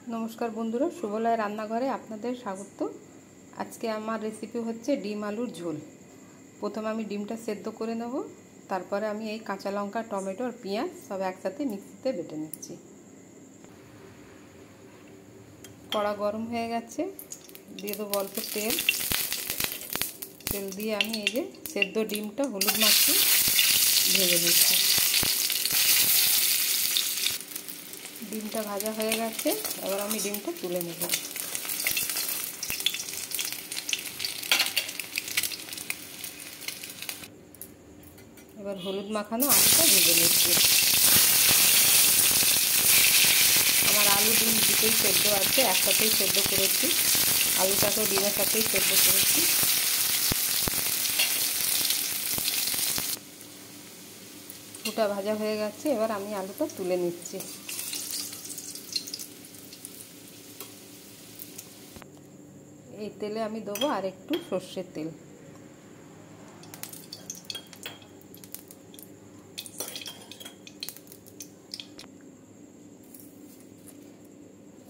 नमस्कार बंधुरा शुभलय रान्नाघरे आपनादेर स्वागत। आज के आमार रेसिपि होच्छे डिम आलुर झोल। प्रथमे आमी डिमटा सेদ্ধ करे नेब, तारपरे आमी एई काँचा लंका टमेटो और पेঁয়াজ सब एकसाथे मिक्सिते बेटे निচ্ছি। कड़ा गरम हये गेছে, दिए देব अल्प तेल। तेल दिए आमी एई जे सेদ্ধ डिमटा हलुद माখিয়ে ভেজে নিচ্ছি। ডিমটা ভাজা হয়ে গেছে, এবার আমি ডিমটা তুলে নেব। এবার হলুদ মাখানো আলুটা ভেজে নিচ্ছি। আমার আলু ডিম দুটোই সেদ্ধ আছে, একসাথেই সেদ্ধ করেছি। আলুটাকেও ডিমের সাথেই সেদ্ধ করেছি। ফুটা ভাজা হয়ে গেছে, এবার আমি আলুটা তুলে নিচ্ছি। এই তেলে আমি দেবো আর একটু সরষের তেল।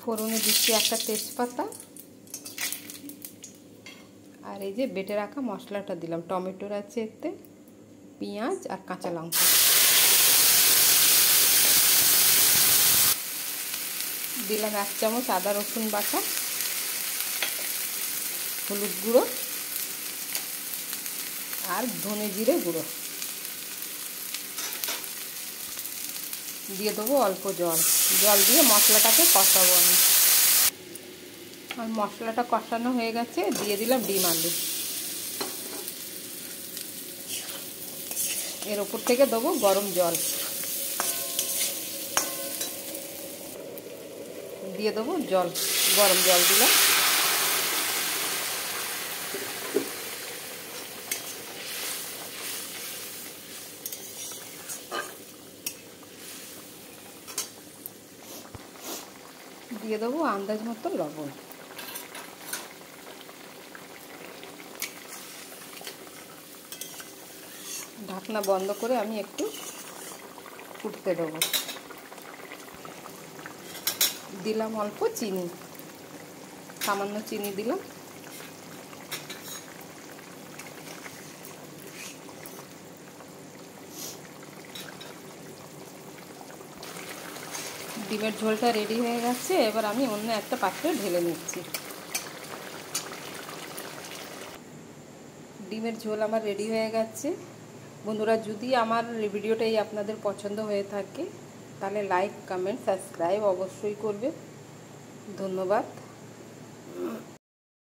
ফোড়নে দিচ্ছি একটা তেজপাতা, আর এই যে বেটে রাখা মশলাটা দিলাম। টমেটোর আছে এতে, পেঁয়াজ আর কাঁচা লঙ্কা দিলাম। 1 চামচ আদা রসুন বাটা, হলুদ গুঁড়ো আর ধনে জিরে গুঁড়ো দিয়ে দেবো অল্প জল। জল দিয়ে মশলাটাকে কষাবো আমি। আর মশলাটা কষানো হয়ে গেছে, দিয়ে দিলাম ডিম আলু। এর উপর থেকে দেবো গরম জল, দিয়ে দেবো জল। গরম জল দিলাম। দিয়ে দেবো আন্দাজ মতো লবণ। ঢাকনা বন্ধ করে আমি একটু ফুটতে দেবো। দিলাম অল্প চিনি, সামান্য চিনি দিলাম। ডিমের ঝোলটা রেডি হয়ে গেছে, এবার আমি অন্য একটা পাত্রে ঢেলে নিচ্ছি। ডিমের ঝোল আমার রেডি হয়ে গেছে। বন্ধুরা, যদি আমার ভিডিওটাই আপনাদের পছন্দ হয়ে থাকে তাহলে লাইক, কমেন্ট, সাবস্ক্রাইব অবশ্যই করবে। ধন্যবাদ।